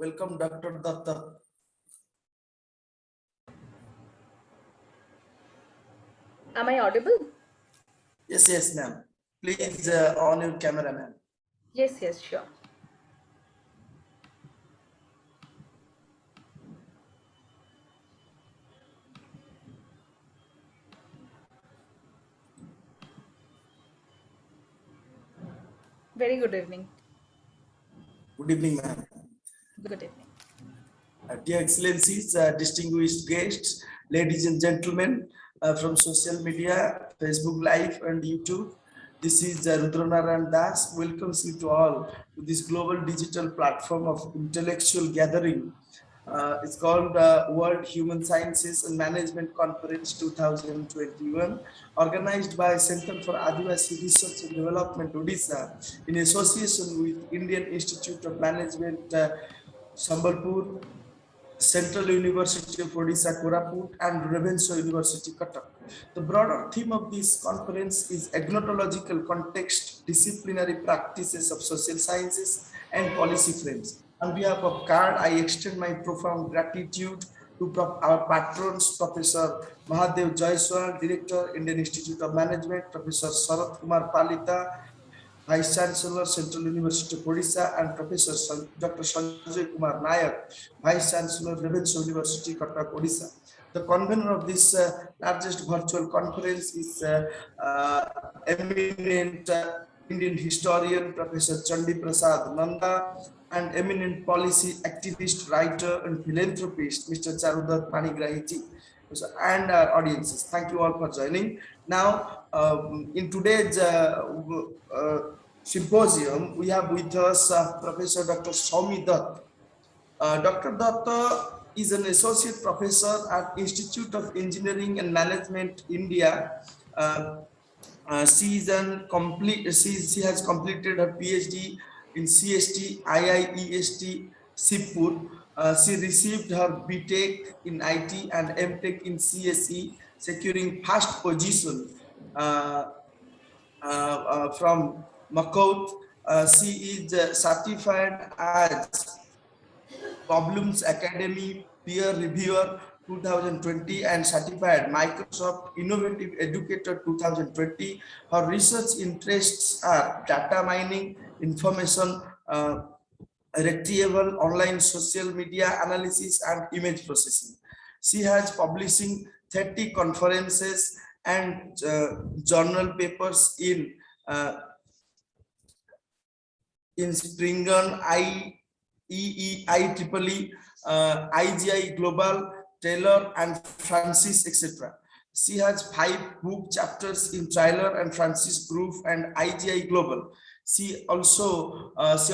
Welcome, Dr. Datta. Am I audible? Yes, ma'am. Please on your camera, ma'am. Yes, sure. Very good evening. Good evening, ma'am. Good evening. Dear Excellencies, distinguished guests, ladies and gentlemen from social media, Facebook Live and YouTube. This is Rudranarayan Das. Welcomes you to all to this global digital platform of intellectual gathering. It's called World Human Sciences and Management Conference 2021, organized by Center for Adivasi Research and Development, Odisha, in association with Indian Institute of Management, Sambalpur, Central University of Odisha, Koraput, and Ravenshaw University, Cuttack. The broader theme of this conference is agnotological context, disciplinary practices of social sciences, and policy frames. On behalf of CARD, I extend my profound gratitude to our patrons, Professor Mahadev Jaiswal, Director, Indian Institute of Management, Professor Sarath Kumar Palita, Vice Chancellor, Central University of Odisha, and Professor Dr. Sanjay Kumar Nayak, Vice Chancellor, Ravenshaw University, Cuttack, Odisha. The convener of this largest virtual conference is eminent Indian historian, Professor Chandi Prasad Nanda, and eminent policy activist, writer, and philanthropist, Mr. Charudat Panigrahi, and our audiences. Thank you all for joining. Now, in today's symposium, we have with us Professor Dr. Soumi Dutt. Dr. Dutt is an associate professor at Institute of Engineering and Management, India. She has completed her PhD in CST, IIEST, Sipur. She received her BTech in IT and MTech in CSE, securing first position from Makout. She is certified as Problems Academy Peer Reviewer 2020 and certified Microsoft Innovative Educator 2020. Her research interests are data mining, information retrieval, online social media analysis, and image processing. She has publishing 30 conferences and journal papers in Springen, IEEE, IGI Global, Taylor, and Francis, etc. She has 5 book chapters in Taylor and Francis Group and IGI Global. She also has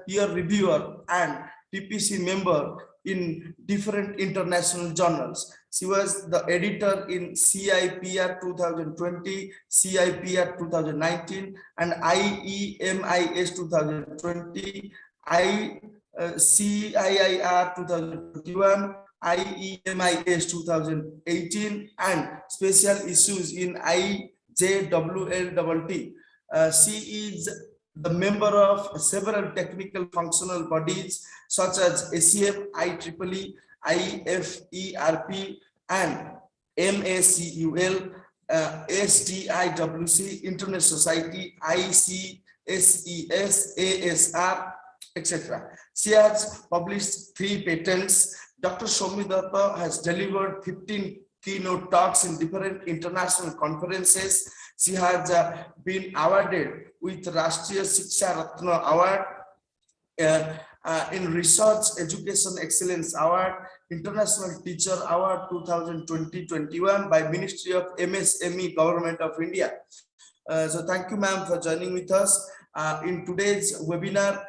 peer reviewer and TPC member in different international journals. She was the editor in CIPR 2020, CIPR 2019, and IEMIS 2020, CIIR 2021, IEMIS 2018, and special issues in IJWLTT. She is the member of several technical functional bodies such as ACF, IEEE, IFERP, and MACUL, STIWC, Internet Society, ICSES, ASR, etc. She has published 3 patents. Dr. Soumi Dutt has delivered 15 keynote talks in different international conferences. She has been awarded with Rashtriya Shiksha Ratna Award, in Research Education Excellence Award, International Teacher Award 2020-21 by Ministry of MSME, Government of India. So thank you, ma'am, for joining with us. In today's webinar,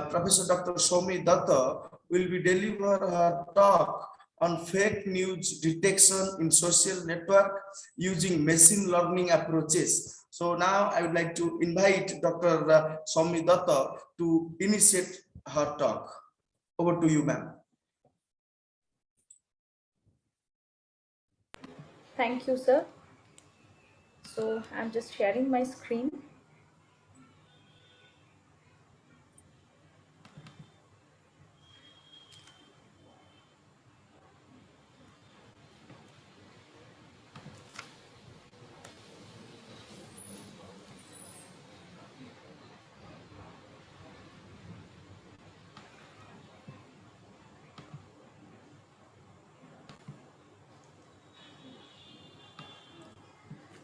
Professor Dr. Soumi Dutt will be deliver her talk on fake news detection in social network using machine learning approaches. So now I would like to invite Dr. Soumi Dutt to initiate her talk. Over to you, ma'am. Thank you, sir. So I'm just sharing my screen.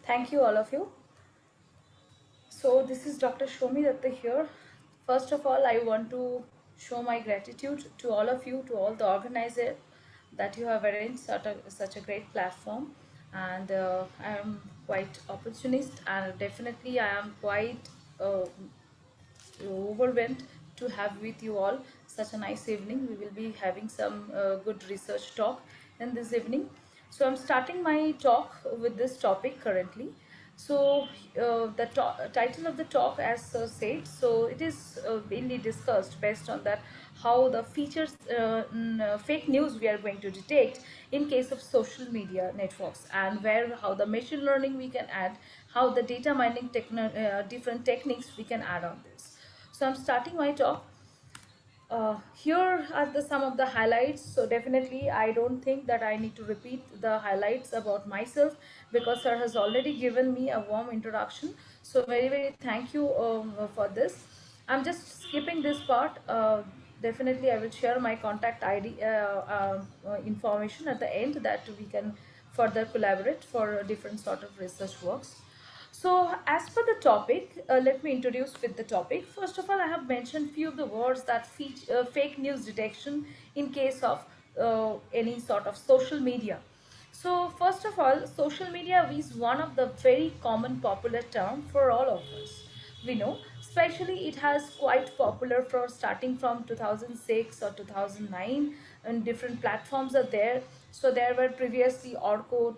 Thank you, all of you. So, this is Dr. Shomi Datta here. First of all, I want to show my gratitude to all of you, to all the organizers that you have arranged such a great platform. And I am quite opportunist, and definitely I am quite overwhelmed to have with you all such a nice evening. We will be having some good research talk in this evening. So I'm starting my talk with this topic currently. So the title of the talk, as said, so it is mainly discussed based on that how the features fake news we are going to detect in case of social media networks, and where how the machine learning we can add, how the data mining different techniques we can add on this. So I'm starting my talk. Here are the some of the highlights. So definitely I don't think that I need to repeat the highlights about myself, because sir has already given me a warm introduction. So very thank you for this. I'm just skipping this part. Definitely I will share my contact ID information at the end, that we can further collaborate for different sort of research works. So, as per the topic, let me introduce with the topic. First of all, I have mentioned few of the words that fake news detection in case of any sort of social media. So, first of all, social media is one of the very common popular term for all of us. We know, especially it has quite popular for starting from 2006 or 2009, and different platforms are there. So there were previously Orkut,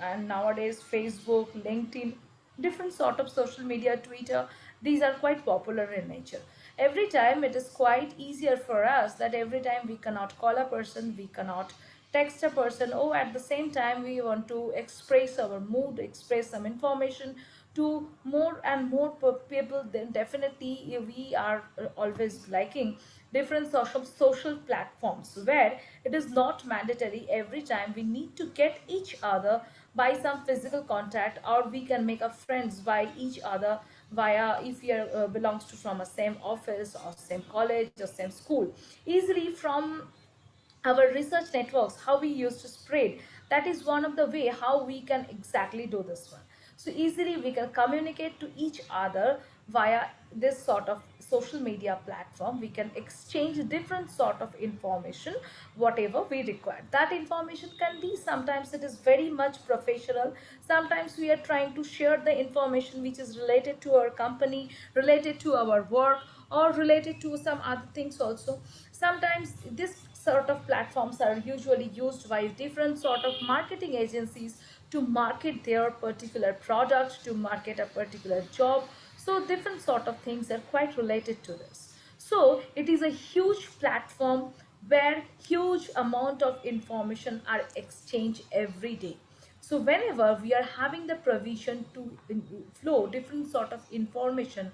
and nowadays Facebook, LinkedIn, different sort of social media, Twitter. These are quite popular in nature. Every time it is quite easier for us, that every time we cannot call a person, we cannot text a person. Oh, at the same time we want to express our mood, express some information to more and more people, then definitely we are always liking different social platforms, where it is not mandatory every time we need to get each other by some physical contact, or we can make a friends by each other via, if you are, belongs to from a same office or same college or same school, easily from our research networks, how we used to spread. That is one of the way how we can exactly do this one. So easily we can communicate to each other via this sort of social media platform. We can exchange different sort of information, whatever we require. That information can be, sometimes it is very much professional, sometimes we are trying to share the information which is related to our company, related to our work, or related to some other things also. Sometimes this sort of platforms are usually used by different sort of marketing agencies to market their particular product, to market a particular job. So different sort of things are quite related to this. So it is a huge platform where huge amount of information are exchanged every day. So whenever we are having the provision to flow different sort of information,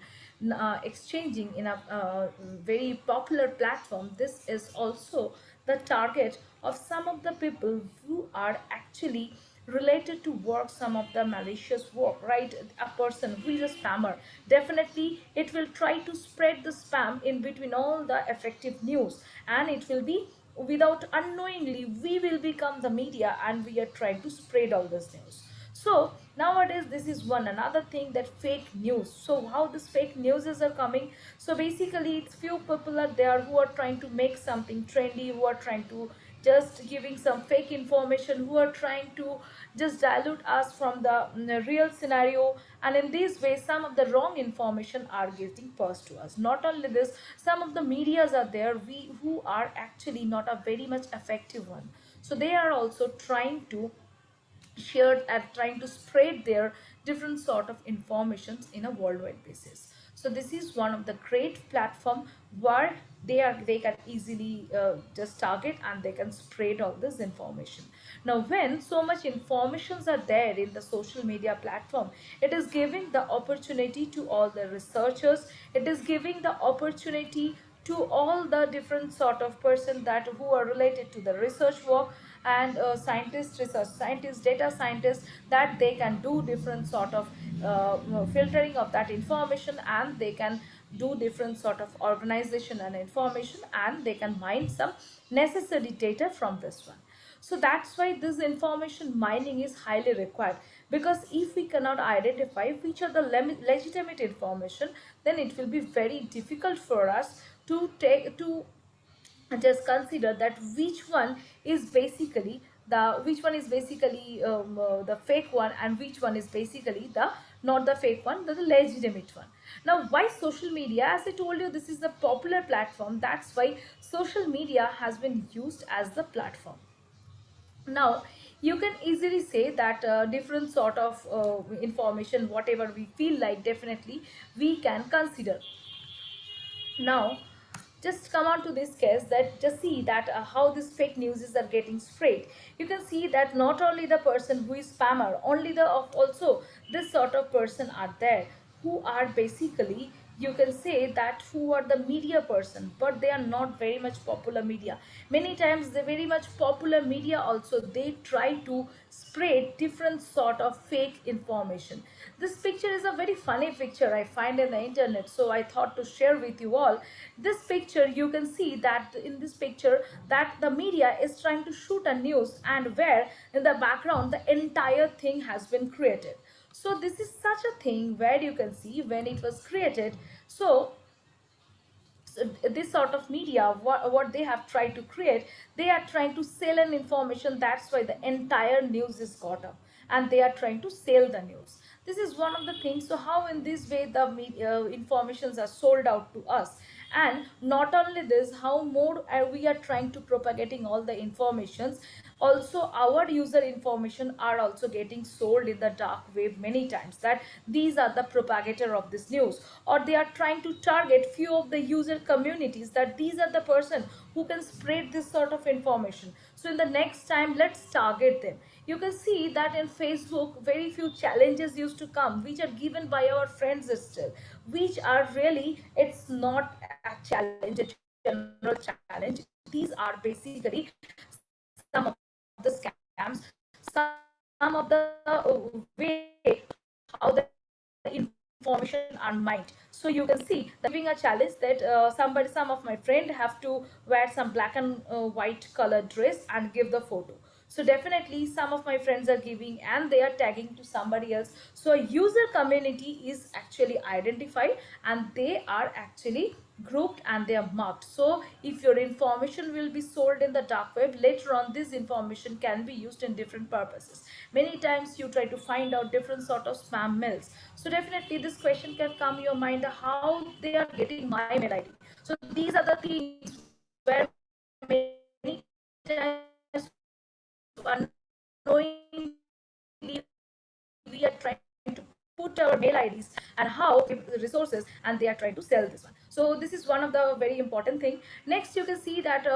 exchanging in a very popular platform, this is also the target of some of the people who are actually related to work some of the malicious work, right? A person who is a spammer, definitely it will try to spread the spam in between all the effective news, and it will be, without unknowingly we will become the media, and we are trying to spread all this news. So nowadays this is one another thing, that fake news. So how this fake news are coming? So basically it's few people are there who are trying to make something trendy, who are trying to just giving some fake information, who are trying to just dilute us from the real scenario, and in this way some of the wrong information are getting passed to us. Not only this, some of the medias are there we who are actually not a very much effective one, so they are also trying to shared and trying to spread their different sort of informations in a worldwide basis. So this is one of the great platform where they can easily just target, and they can spread all this information. Now when so much informations are there in the social media platform, it is giving the opportunity to all the researchers, it is giving the opportunity to all the different sort of person that who are related to the research work, and scientists, research scientists, data scientists, that they can do different sort of filtering of that information, and they can do different sort of organization and information, and they can mine some necessary data from this one. So that's why this information mining is highly required. because if we cannot identify which are the legitimate information, then it will be very difficult for us to just consider that which one is basically the fake one, and which one is basically the not the fake one, the legitimate one. Now, why social media? As I told you, this is a popular platform. That's why social media has been used as the platform. Now, you can easily say that different sort of information, whatever we feel like, definitely we can consider. Now, just come on to this case, that just see that how these fake news are getting spread. You can see that not only the person who is spammer, only the also this sort of person are there, who are basically, you can say that, who are the media person, but they are not very much popular media. Many times the very much popular media also, they try to spread different sort of fake information. This picture is a very funny picture I find in the internet, so I thought to share with you all. This picture, you can see that in this picture, that the media is trying to shoot a news, and where in the background the entire thing has been created. So this is such a thing where you can see when it was created. So this sort of media, what they have tried to create, they are trying to sell an information. That's why the entire news is caught up, and they are trying to sell the news. This is one of the things. So how in this way the media informations are sold out to us? And not only this, how more we are trying to propagating all the informations, also our user information are also getting sold in the dark web many times, that these are the propagator of this news, or they are trying to target few of the user communities, that these are the person who can spread this sort of information. So in the next time, let's target them. You can see that in Facebook, very few challenges used to come, which are given by our friends still, which are really, it's not a challenge, a general challenge. These are basically some of the scams, some of the way how the information are mined. So you can see that giving a challenge that some of my friend have to wear some black and white color dress and give the photo. So definitely some of my friends are giving, and they are tagging to somebody else. So a user community is actually identified, and they are actually grouped, and they are marked. So if your information will be sold in the dark web, later on this information can be used in different purposes. Many times you try to find out different sort of spam mails. So definitely this question can come your mind, how they are getting my mail ID. So these are the things where many times unknowingly we are trying to put our mail IDs, and how resources, and they are trying to sell this one. So this is one of the very important thing. Next, you can see that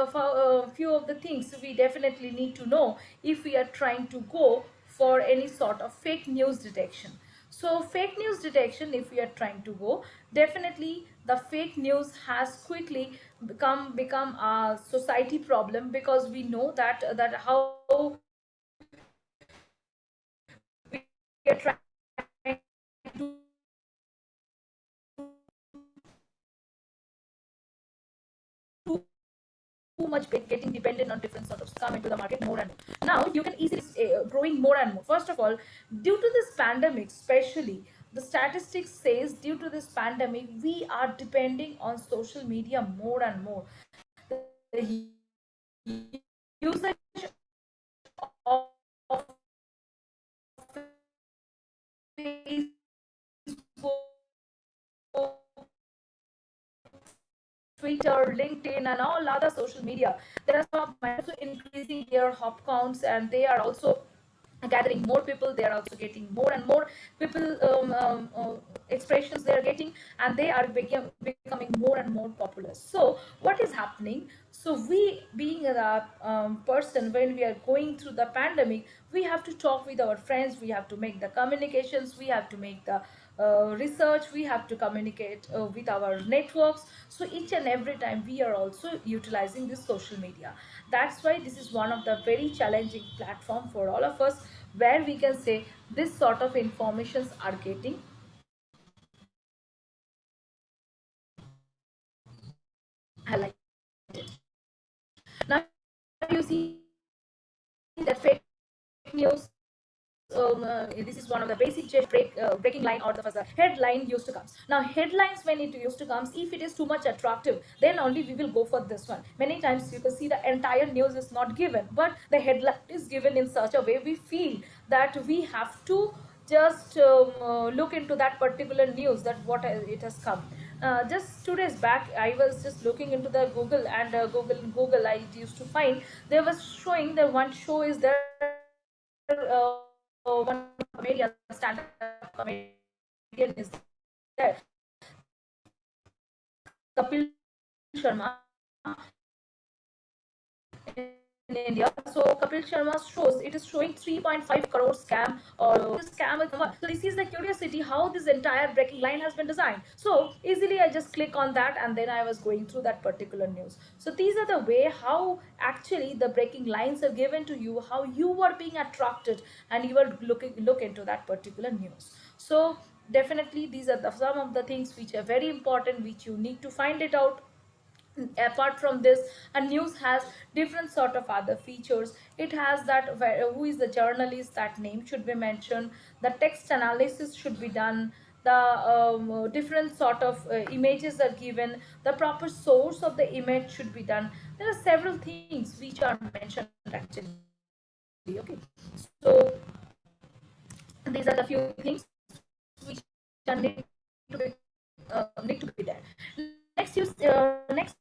few of the things we definitely need to know if we are trying to go for any sort of fake news detection. So fake news detection, if we are trying to go, definitely the fake news has quickly become a society problem, because we know that how we are trying too much getting dependent on different sort of come into the market more and more. Now you can easily growing more and more. First of all, due to this pandemic, especially the statistics says, due to this pandemic we are depending on social media more and more. The usage of Facebook, Twitter, LinkedIn, and all other social media. There are some of my also increasing their hop counts, and they are also gathering more people. They are also getting more and more people expressions they are getting, and they are becoming more and more popular. So what is happening? So we, being a person, when we are going through the pandemic, we have to talk with our friends, we have to make the communications, we have to make the research, we have to communicate with our networks. So each and every time we are also utilizing this social media. That's why this is one of the very challenging platform for all of us, where we can say this sort of informations are getting highlighted. Now you see that fake news this is one of the basic breaking line or the headline used to comes. Now headlines, when it used to comes, if it is too much attractive, then only we will go for this one. Many times you can see the entire news is not given, but the headline is given in such a way we feel that we have to just look into that particular news, that what it has come. Just 2 days back I was just looking into the Google, and Google I used to find there was showing that one show is there, one comedian, stand-up comedian is there, Kapil Sharma in India. So Kapil Sharma's shows, it is showing 3.5 crore scam or scam with someone. So this is the curiosity how this entire breaking line has been designed. So easily I just click on that, and then I was going through that particular news. So these are the way how actually the breaking lines are given to you, how you are being attracted and you are look into that particular news. So definitely these are some of the things which are very important, which you need to find it out. Apart from this, a news has different sort of other features. It has that who is the journalist, that name should be mentioned, the text analysis should be done, the different sort of images are given, the proper source of the image should be done. There are several things which are mentioned actually. Okay, so these are the few things which are need to be there. Next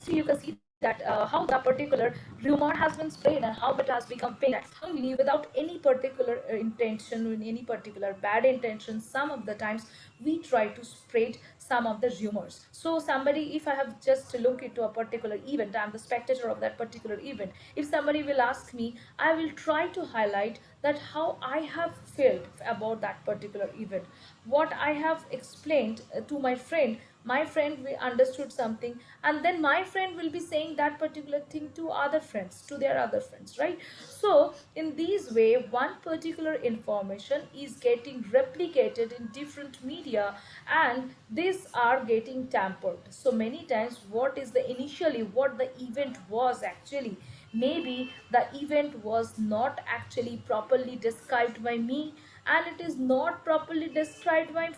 you can see that how the particular rumor has been spread and how it has become famous only without any particular intention, with any particular bad intention. Some of the times we try to spread some of the rumors. So somebody, if I have just to look into a particular event, I'm the spectator of that particular event, if somebody will ask me, I will try to highlight that how I have felt about that particular event, what I have explained to my friend we understood something, and then my friend will be saying that particular thing to other friends, to their other friends, right? So in this way one particular information is getting replicated in different media, and these are getting tampered. So many times what is the initially what the event was actually, maybe the event was not actually properly described by me, and it is not properly described by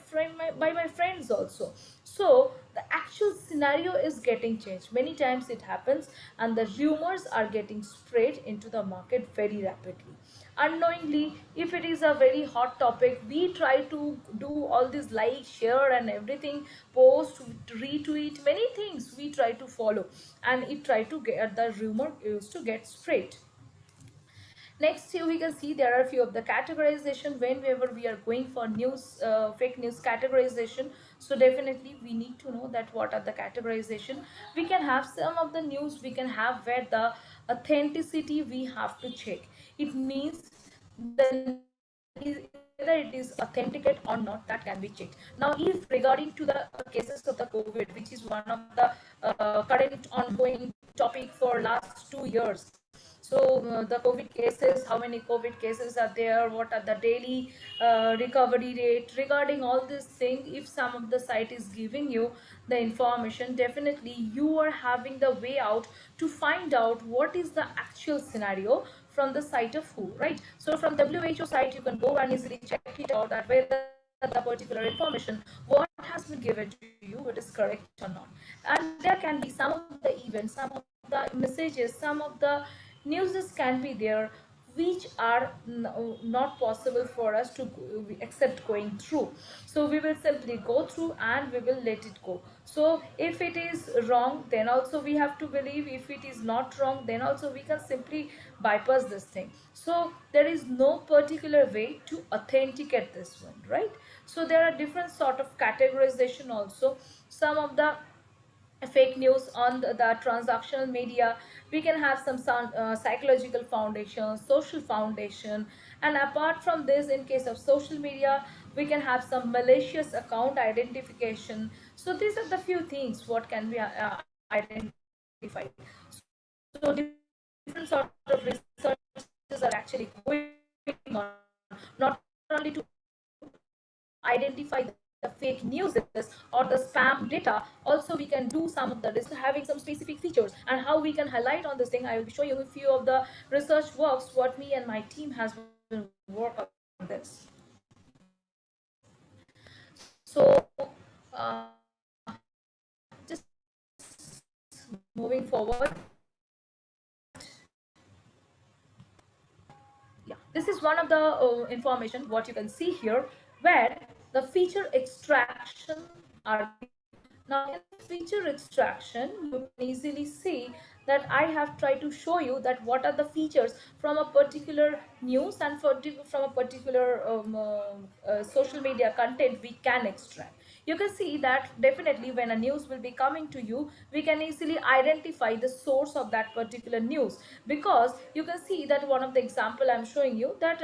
my friends also. So the actual scenario is getting changed. Many times it happens, and the rumors are getting spread into the market very rapidly. Unknowingly, if it is a very hot topic, we try to do all this like, share, and everything, post, retweet, many things we try to follow, and it try to get the rumor used to get spread. Next, here we can see there are a few of the categorization whenever we are going for news, fake news categorization. So definitely we need to know that what are the categorization. We can have some of the news, we can have where the authenticity we have to check. It means whether it is authenticate or not, that can be checked. Now if regarding to the cases of the COVID, which is one of the current ongoing topic for last 2 years. So the COVID cases, how many COVID cases are there, what are the daily recovery rate, regarding all this thing, if some of the site is giving you the information, definitely you are having the way out to find out what is the actual scenario from the site of who, right? So from WHO site you can go and easily check it out that whether the particular information what has been given to you it is correct or not. And there can be some of the events, some of the messages, some of the newses can be there which are not possible for us to accept going through. So we will simply go through and we will let it go. So if it is wrong, then also we have to believe. If it is not wrong, then also we can simply bypass this thing. So there is no particular way to authenticate this one, right? So there are different sort of categorization also. Some of the fake news on the transactional media, we can have some psychological foundation, social foundation, and apart from this, in case of social media, we can have some malicious account identification. So these are the few things what can be identified. So different sort of researches are actually going on, not only to identify the fake news or the spam data, also we can do some of the having some specific features and how we can highlight on this thing. I will be showing you a few of the research works what me and my team has been work on this. have the information what you can see here, where the feature extraction are given. Now in the feature extraction, you can easily see that I have tried to show you that what are the features from a particular news and from a particular social media content we can extract. You can see that definitely when a news will be coming to you, we can easily identify the source of that particular news, because you can see that one of the example I'm showing you, that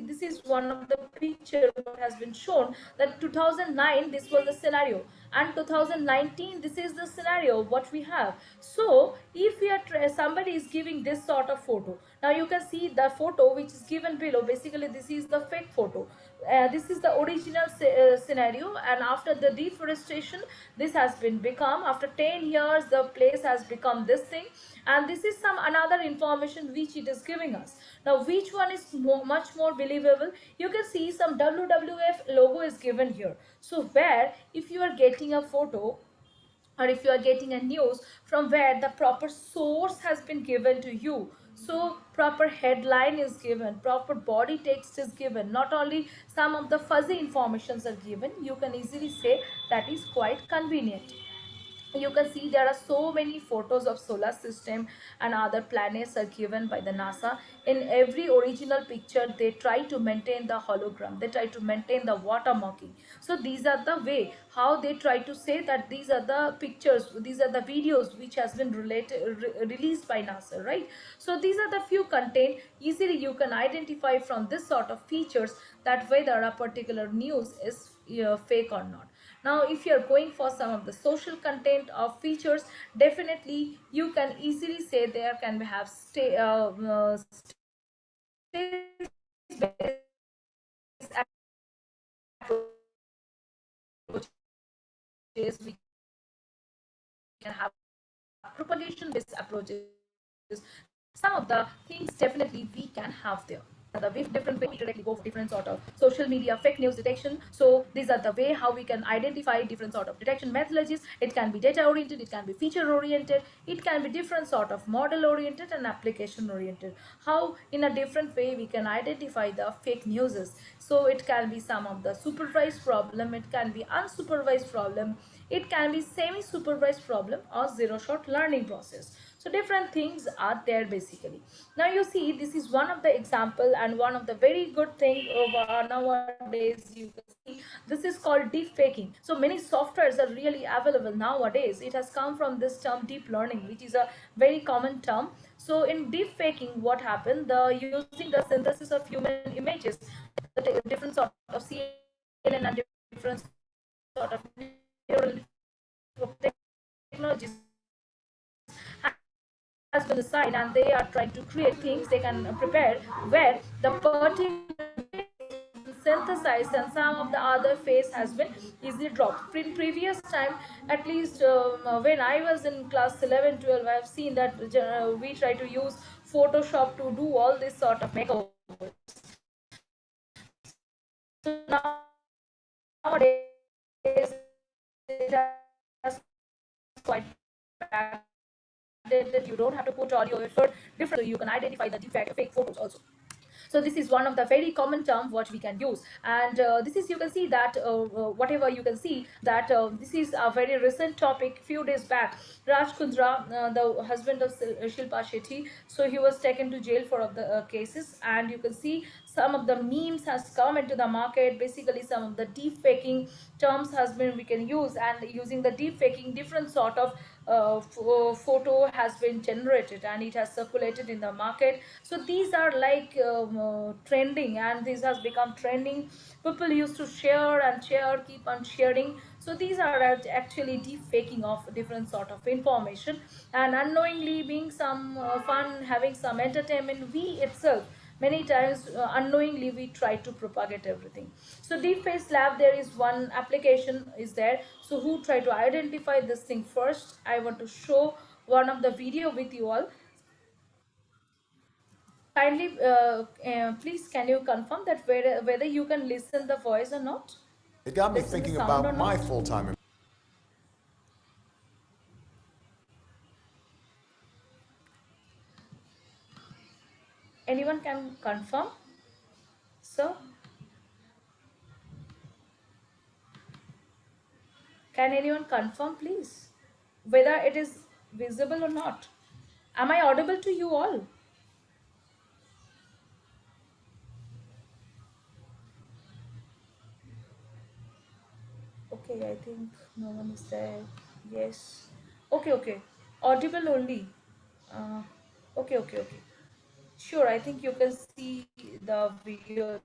this is one of the picture what has been shown, that 2009 this was the scenario, and 2019 this is the scenario what we have. So if we are somebody is giving this sort of photo, now you can see the photo which is given below, basically this is the fake photo. This is the original scenario, and after the deforestation this has been become, after 10 years the place has become this thing, and this is some another information which it is giving us. Now which one is much more believable? You can see some WWF logo is given here. So where if you are getting a photo, or if you are getting a news from where the proper source has been given to you, so proper headline is given, proper body text is given, not only some of the fuzzy informations are given, you can easily say that is quite convenient. You can see there are so many photos of solar system and other planets are given by the NASA. In every original picture they try to maintain the hologram, they try to maintain the watermarking. So these are the way how they try to say that these are the pictures, these are the videos which has been released by NASA, right? So these are the few content easily you can identify from this sort of features that whether a particular news is fake or not. Now if you are going for some of the social content or features, definitely you can easily say there can be have approaches, we can have propagation based approaches. Some of the things definitely we can have there. The way different way we directly go for different sort of social media fake news detection. So these are the way how we can identify different sort of detection methodologies. It can be data oriented, it can be feature oriented, it can be different sort of model oriented and application oriented. How in a different way we can identify the fake newses. So it can be some of the supervised problem, it can be unsupervised problem, it can be semi supervised problem or zero shot learning process. So different things are there basically. Now you see this is one of the example and one of the very good thing over nowadays. You can see this is called deep faking. So many softwares are really available nowadays. It has come from this term deep learning, which is a very common term. So in deep faking what happened, the using the synthesis of human images, the different sort of CNN and different sort of neural technologies has been assigned, and they are trying to create things they can prepare where the particular synthesized and some of the other phase has been easily dropped. In previous time, at least when I was in class 11 12, I have seen that we try to use Photoshop to do all this sort of makeovers. So nowadays it has quite bad that you don't have to put all your effort different, so you can identify the defect fake photos also. So this is one of the very common term what we can use, and this is you can see that whatever you can see that this is a very recent topic. Few days back, Raj Kundra, the husband of Shilpa Shetty, so he was taken to jail for of the cases, and you can see some of the memes has come into the market. Basically some of the deep faking terms has been we can use, and using the deep faking different sort of photo has been generated and it has circulated in the market. So these are like trending, and this has become trending. People used to share and share, keep on sharing. So these are actually deep faking of different sort of information, and unknowingly being some fun, having some entertainment, we itself many times unknowingly we try to propagate everything. So deepface lab, there is one application is there. So who try to identify this thing first, I want to show one of the video with you all. Kindly please can you confirm that whether you can listen the voice or not, It got me listen the thinking sound or about my not? full-time. Anyone can confirm? Can anyone confirm, please, whether it is visible or not? Am I audible to you all? Okay, I think no one is there. Yes. Okay, okay. Audible only. Uh, okay. Sure, I think you can see the video.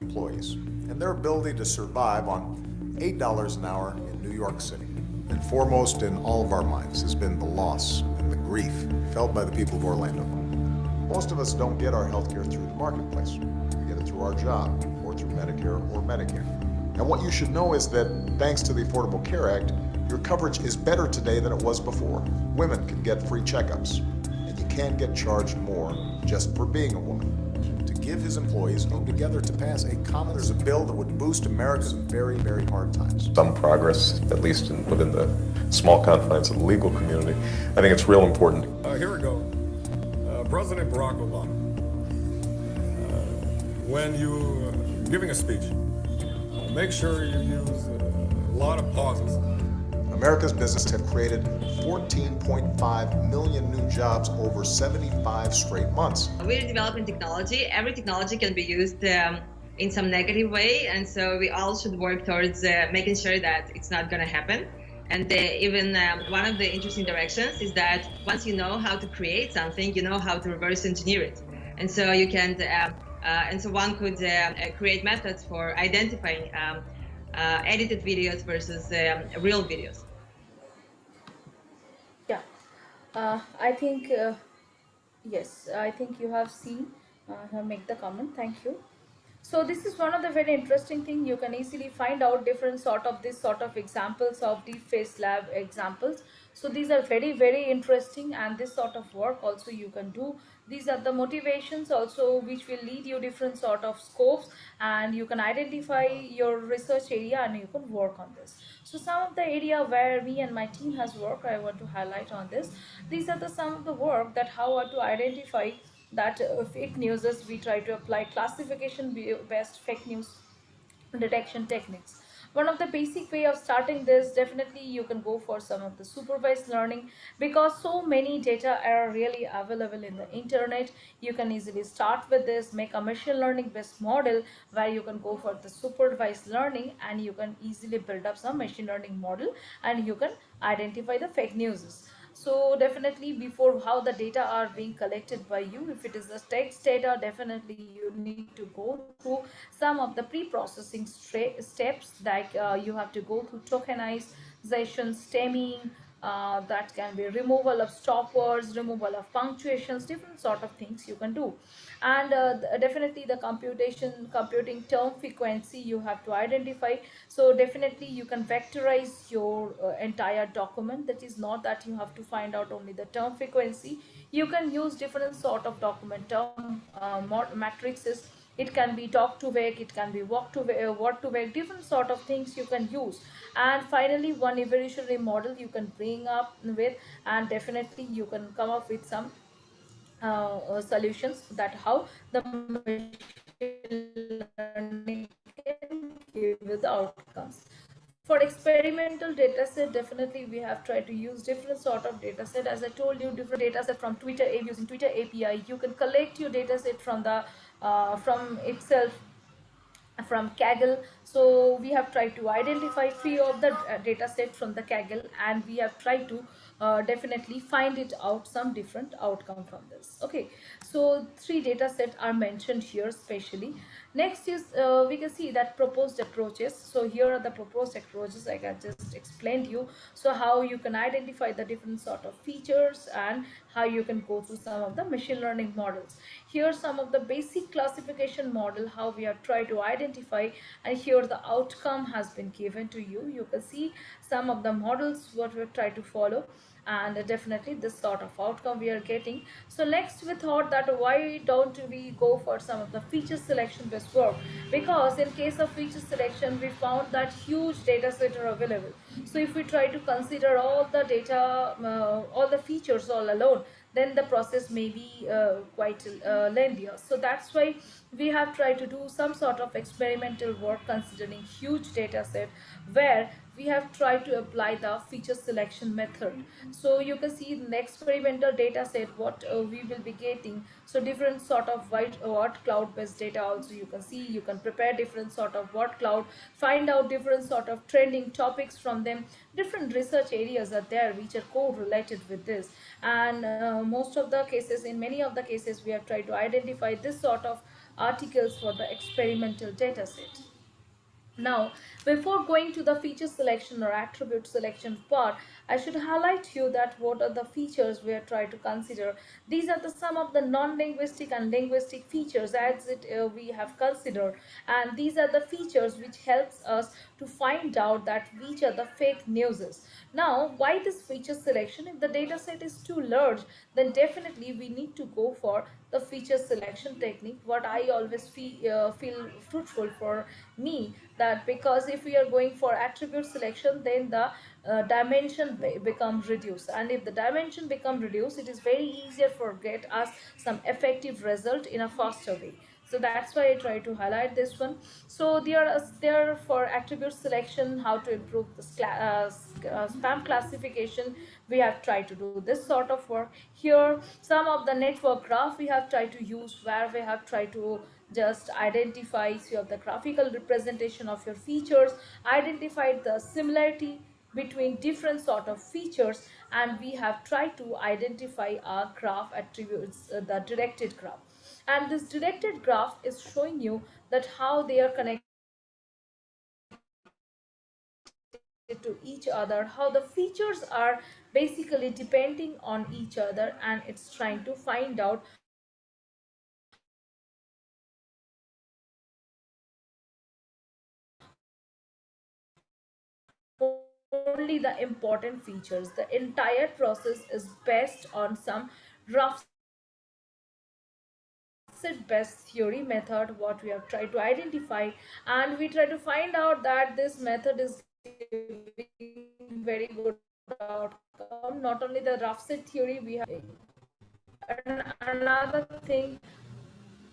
Employees and their ability to survive on $8 an hour in New York City. And foremost in all of our minds has been the loss and the grief felt by the people of Orlando. Most of us don't get our health care through the marketplace. We get it through our job or through Medicare or Medicare. And what you should know is that thanks to the Affordable Care Act, your coverage is better today than it was before. Women can get free checkups, and you can't get charged more just for being a woman. To give his employees came together to pass a common. There's a bill that would boost America's very, very hard times. Some progress, at least within the small confines of the legal community. I think it's real important. Here we go. President Barack Obama, when you giving a speech, make sure you use a lot of pauses. America's businesses have created 14.5 million new jobs over 75 straight months. We're developing technology. Every technology can be used in some negative way, and so we all should work towards making sure that it's not going to happen. And even one of the interesting directions is that once you know how to create something, you know how to reverse engineer it. And so you can, and so one could create methods for identifying edited videos versus real videos. Yeah, I think yes, I think you have seen. Make the comment. Thank you. So this is one of the very interesting thing. You can easily find out different sort of this sort of examples of the face lab examples. So these are very, very interesting, and this sort of work also you can do. These are the motivations also which will lead you different sort of scopes, and you can identify your research area and you can work on this. So some of the area where me and my team has worked, I want to highlight on this. These are the some of the work that how to identify that fake news is. We try to apply classification based fake news detection techniques. One of the basic way of starting this, definitely you can go for some of the supervised learning, because so many data are really available in the internet. You can easily start with this, make a machine learning based model where you can go for the supervised learning, and you can easily build up some machine learning model and you can identify the fake news. So definitely before how the data are being collected by you, if it is the text data, definitely you need to go through some of the pre-processing steps, like you have to go through tokenization, stemming, that can be removal of stop words, removal of punctuations, different sort of things you can do. And definitely the computing term frequency you have to identify. So definitely you can vectorize your entire document. That is not that you have to find out only the term frequency. You can use different sort of document term matrices. It can be talk to vec, it can be walk to word to vec, different sort of things you can use. And finally one evolutionary model you can bring up with, and definitely you can come up with some solutions that how the machine learning can give you the outcomes. For experimental dataset, definitely we have tried to use different sort of dataset. As I told you, different dataset from Twitter using Twitter API. You can collect your dataset from the from itself, from Kaggle. So we have tried to identify few of the data set from the Kaggle, and we have tried to definitely find it out some different outcome from this. Okay, so 3 data set are mentioned here especially. Next is we can see that proposed approaches. So here are the proposed approaches like I just explained you. So how you can identify the different sort of features and how you can go through some of the machine learning models. Here some of the basic classification model how we have tried to identify, and here the outcome has been given to you. You can see some of the models what we try to follow, and definitely this sort of outcome we are getting. So next we thought that why don't we go for some of the feature selection based work, because in case of feature selection we found that huge data set are available. So if we try to consider all the data, all the features all alone, then the process may be quite lengthier. So that's why we have tried to do some sort of experimental work considering huge data set, where we have tried to apply the feature selection method. So you can see in the experimental data set what we will be getting. So different sort of word cloud based data also, you can see you can prepare different sort of word cloud, find out different sort of trending topics from them. Different research areas are there which are correlated with this, and most of the cases, in many of the cases, we have tried to identify this sort of articles for the experimental data set. Now, before going to the feature selection or attribute selection part, I should highlight you that what are the features we are trying to consider. These are the some of the non-linguistic and linguistic features as we have considered, and these are the features which helps us to find out that which are the fake newses. Now, why this feature selection? If the data set is too large, then definitely we need to go for the feature selection technique. What I always feel fruitful for me, that because if we are going for attribute selection, then the dimension become reduced, and if the dimension become reduced, it is very easier for get us some effective result in a faster way. So that's why I try to highlight this one. So there for attribute selection, how to improve the spam classification, we have tried to do this sort of work here. Some of the network graph we have tried to use, where we have tried to just identify few of the graphical representation of your features, identify the similarity between different sort of features, and we have tried to identify our graph attributes, the directed graph. And this directed graph is showing you that how they are connected to each other, how the features are basically depending on each other, and it's trying to find out only the important features. The entire process is based on some rough set best theory method what we have tried to identify, and we try to find out that this method is giving very good outcome. Not only the rough set theory, we have another thing.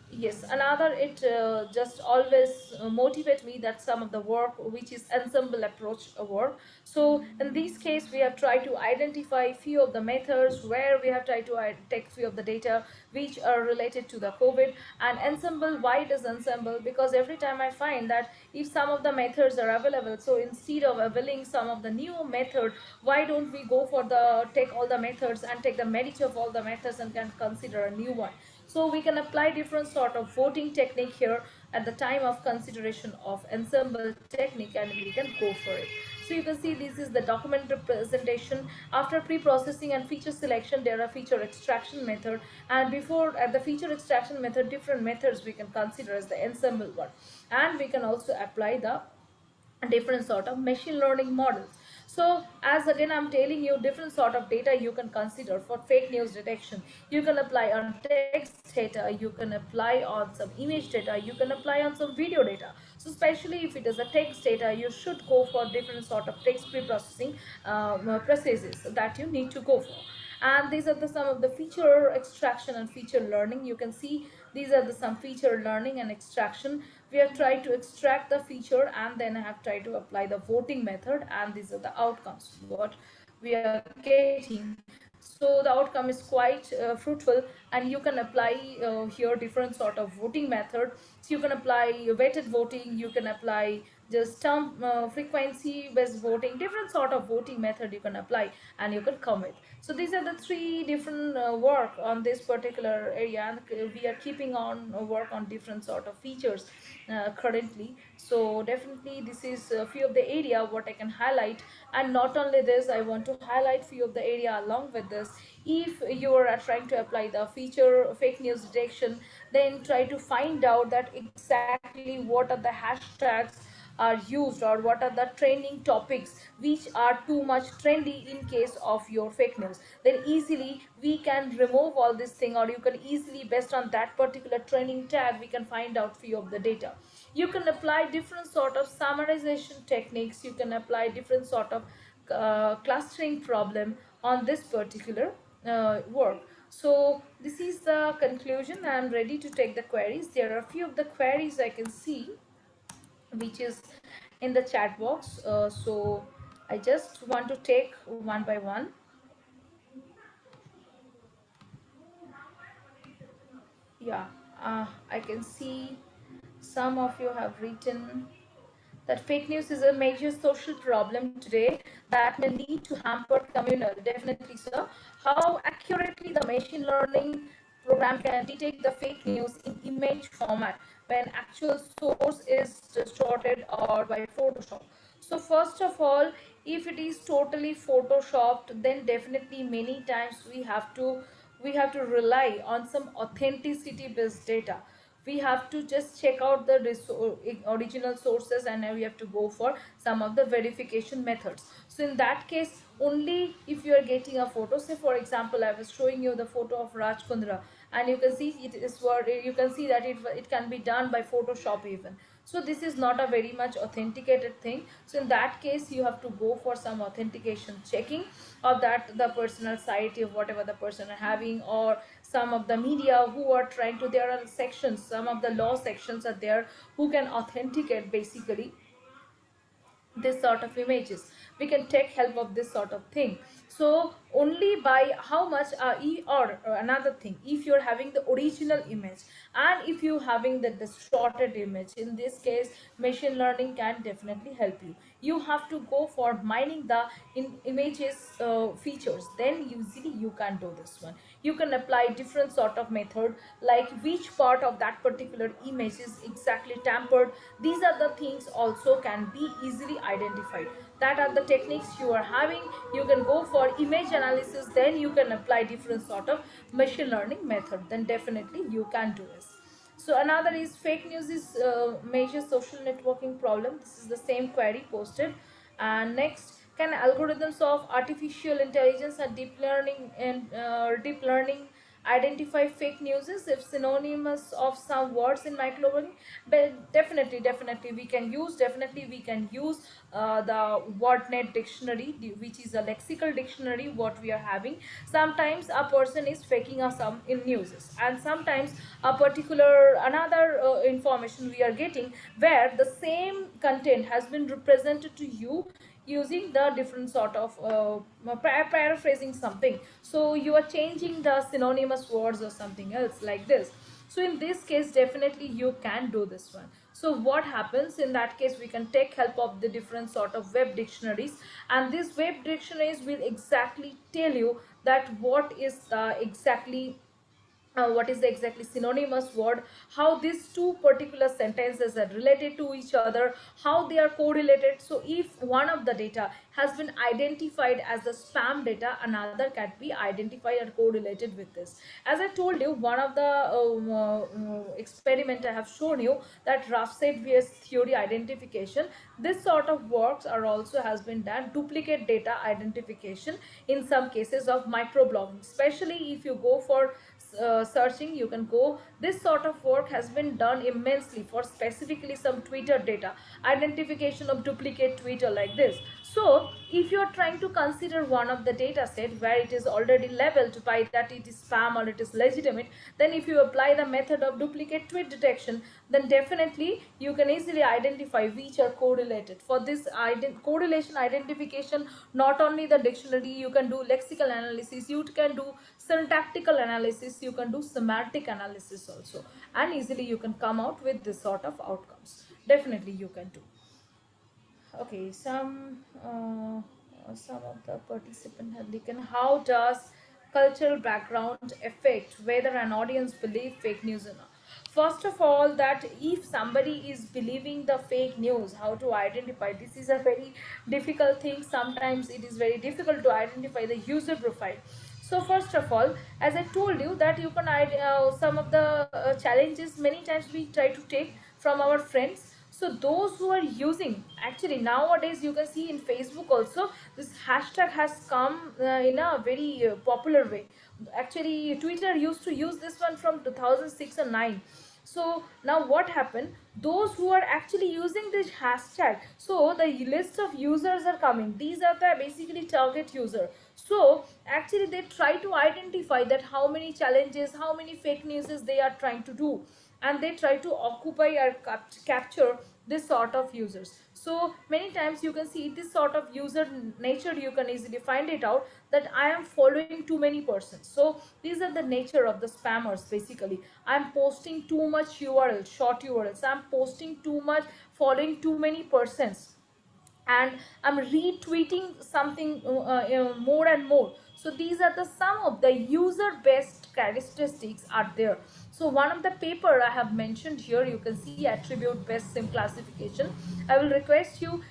Yes, another, it just always motivate me that some of the work which is ensemble approach work. So in this case, we have tried to identify few of the methods where we have tried to take few of the data which are related to the COVID. And ensemble, why it is ensemble? Because every time I find that if some of the methods are available, so instead of availing some of the new method, why don't we go for the take all the methods and take the merit of all the methods and can consider a new one. So we can apply different sort of voting technique here at the time of consideration of ensemble technique, and we can go for it. So you can see this is the document representation. After pre-processing and feature selection, there are feature extraction method, and before at the feature extraction method, different methods we can consider as the ensemble one, and we can also apply the different sort of machine learning models. So as again I'm telling you, different sort of data you can consider for fake news detection. You can apply on text data, you can apply on some image data, you can apply on some video data. So especially if it is a text data, you should go for different sort of text pre-processing processes that you need to go for. And these are the some of the feature extraction and feature learning. You can see these are the some feature learning and extraction. We have tried to extract the feature and then have tried to apply the voting method, and these are the outcomes what we are getting. So the outcome is quite fruitful, and you can apply here different sort of voting method. So you can apply weighted voting, you can apply just term frequency based voting, different sort of voting method you can apply, and you can come with. So these are the three different work on this particular area, and we are keeping on work on different sort of features currently. So definitely this is a few of the area what I can highlight. And not only this, I want to highlight few of the area along with this. If you are trying to apply the feature fake news detection, then try to find out that exactly what are the hashtags are used, or what are the trending topics which are too much trendy in case of your fake news, then easily we can remove all this thing, or you can easily, based on that particular trending tag, we can find out few of the data. You can apply different sort of summarization techniques, you can apply different sort of clustering problem on this particular work. So this is the conclusion. I am ready to take the queries. There are a few of the queries I can see which is in the chat box. So I just want to take one by one. Yeah, I can see some of you have written that fake news is a major social problem today that may lead to hampered communal. Definitely, sir. How accurately the machine learning program can detect the fake news in image format when actual source is distorted or by Photoshop? So first of all, if it is totally photoshopped, then definitely many times we have to rely on some authenticity based data. We have to just check out the original sources, and now we have to go for some of the verification methods. So in that case, only if you are getting a photo, say for example I was showing you the photo of Raj Kundra, and you can see it is what you can see that it can be done by Photoshop even. So this is not a very much authenticated thing. So in that case, you have to go for some authentication checking of that the personal site of whatever the person are having, or some of the media who are trying to, there are sections, some of the law sections are there who can authenticate basically this sort of images. We can take help of this sort of thing. So only by how much or another thing, if you're having the original image and if you having the distorted image, in this case machine learning can definitely help you. You have to go for mining the images features, then usually you can do this one. You can apply different sort of method, like which part of that particular image is exactly tampered. These are the things also can be easily identified. That are the techniques you are having. You can go for image analysis, then you can apply different sort of machine learning method, then definitely you can do this. So another is fake news is major social networking problem. This is the same query posted. And next, can algorithms of artificial intelligence and deep learning identify fake news if synonymous of some words in microblogging? But definitely we can use the wordnet dictionary, which is a lexical dictionary what we are having. Sometimes a person is faking us some in news, and sometimes a particular another information we are getting where the same content has been represented to you using the different sort of paraphrasing something. So you are changing the synonymous words or something else like this. So in this case definitely you can do this one. So what happens in that case, we can take help of the different sort of web dictionaries, and these web dictionaries will exactly tell you that what is the exactly synonymous word, how these two particular sentences are related to each other, how they are correlated. So if one of the data has been identified as the spam data, another can be identified and correlated with this. As I told you, one of the experiment I have shown you, that rough set vs theory identification, this sort of works are also has been done. Duplicate data identification in some cases of microblogging, especially if you go for searching, you can go, this sort of work has been done immensely for specifically some Twitter data identification of duplicate Twitter like this. So if you are trying to consider one of the data set where it is already labeled by that it is spam or it is legitimate, then if you apply the method of duplicate tweet detection, then definitely you can easily identify which are correlated. For this correlation identification, not only the dictionary, you can do lexical analysis, you can do syntactical analysis, you can do semantic analysis also, and easily you can come out with this sort of outcomes. Definitely you can do. Okay, some of the participants have taken, how does cultural background affect whether an audience believe fake news or not? First of all, that if somebody is believing the fake news, how to identify, this is a very difficult thing. Sometimes it is very difficult to identify the user profile. So first of all, as I told you, that you can some of the challenges many times we try to take from our friends. So those who are using, actually nowadays you can see in Facebook also this hashtag has come in a very popular way. Actually Twitter used to use this one from 2006 and 9. So now what happened, those who are actually using this hashtag, so the list of users are coming, these are the basically target user. So actually they try to identify that how many challenges, how many fake news they are trying to do, and they try to occupy or capture this sort of users. So many times you can see this sort of user nature, you can easily find it out that I am following too many persons. So these are the nature of the spammers. Basically I'm posting too much urls, short urls, I'm posting too much, following too many persons, and I'm retweeting something more and more. So these are the some of the user based characteristics are there. So one of the paper I have mentioned here, you can see attribute based sim classification. I will request you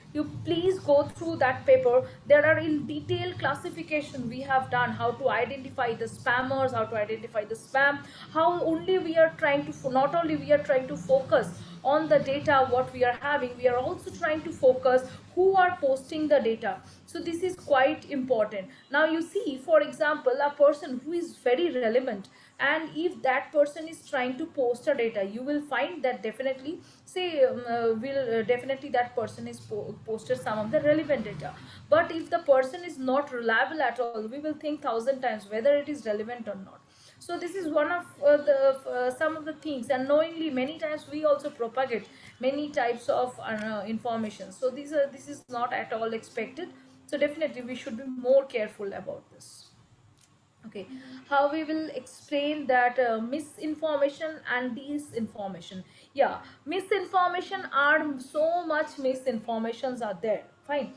please go through that paper. There are in detail classification we have done, how to identify the spammers, how to identify the spam, how only we are trying to, not only we are trying to focus on the data what we are having, we are also trying to focus who are posting the data. So this is quite important. Now you see, for example, a person who is very relevant, and if that person is trying to post a data, you will find that definitely say will definitely that person is posted some of the relevant data. But if the person is not reliable at all, we will think thousand times whether it is relevant or not. So this is one of the some of the things, and knowingly many times we also propagate many types of information. So this is not at all expected. So definitely we should be more careful about this. Okay, how we will explain that misinformation and disinformation. Yeah, misinformation are so much misinformations are there, fine,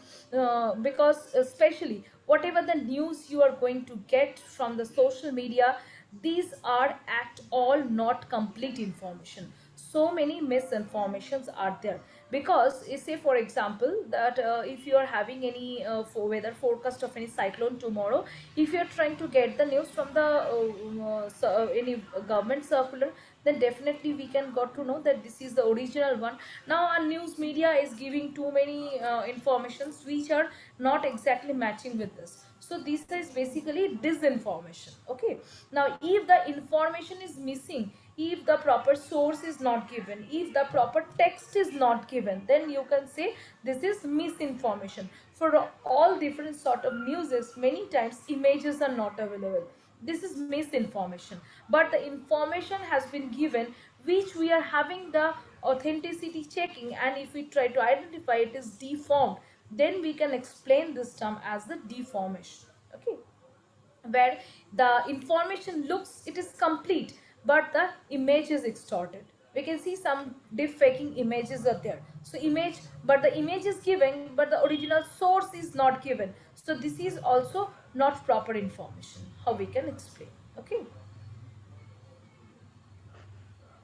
because especially whatever the news you are going to get from the social media, these are at all not complete information. So many misinformations are there, because say for example that if you are having any weather forecast of any cyclone tomorrow, if you are trying to get the news from the any government circular, then definitely we can got to know that this is the original one. Now our news media is giving too many informations which are not exactly matching with this. So this is basically disinformation. Okay, now if the information is missing, if the proper source is not given, if the proper text is not given, then you can say this is misinformation. For all different sort of newses, many times images are not available, this is misinformation. But the information has been given which we are having the authenticity checking, and if we try to identify it is deformed, then we can explain this term as the deformation. Okay, where the information looks it is complete, but the image is extorted. We can see some deep faking images are there. So image, but the image is given, but the original source is not given. So this is also not proper information. How we can explain? Okay.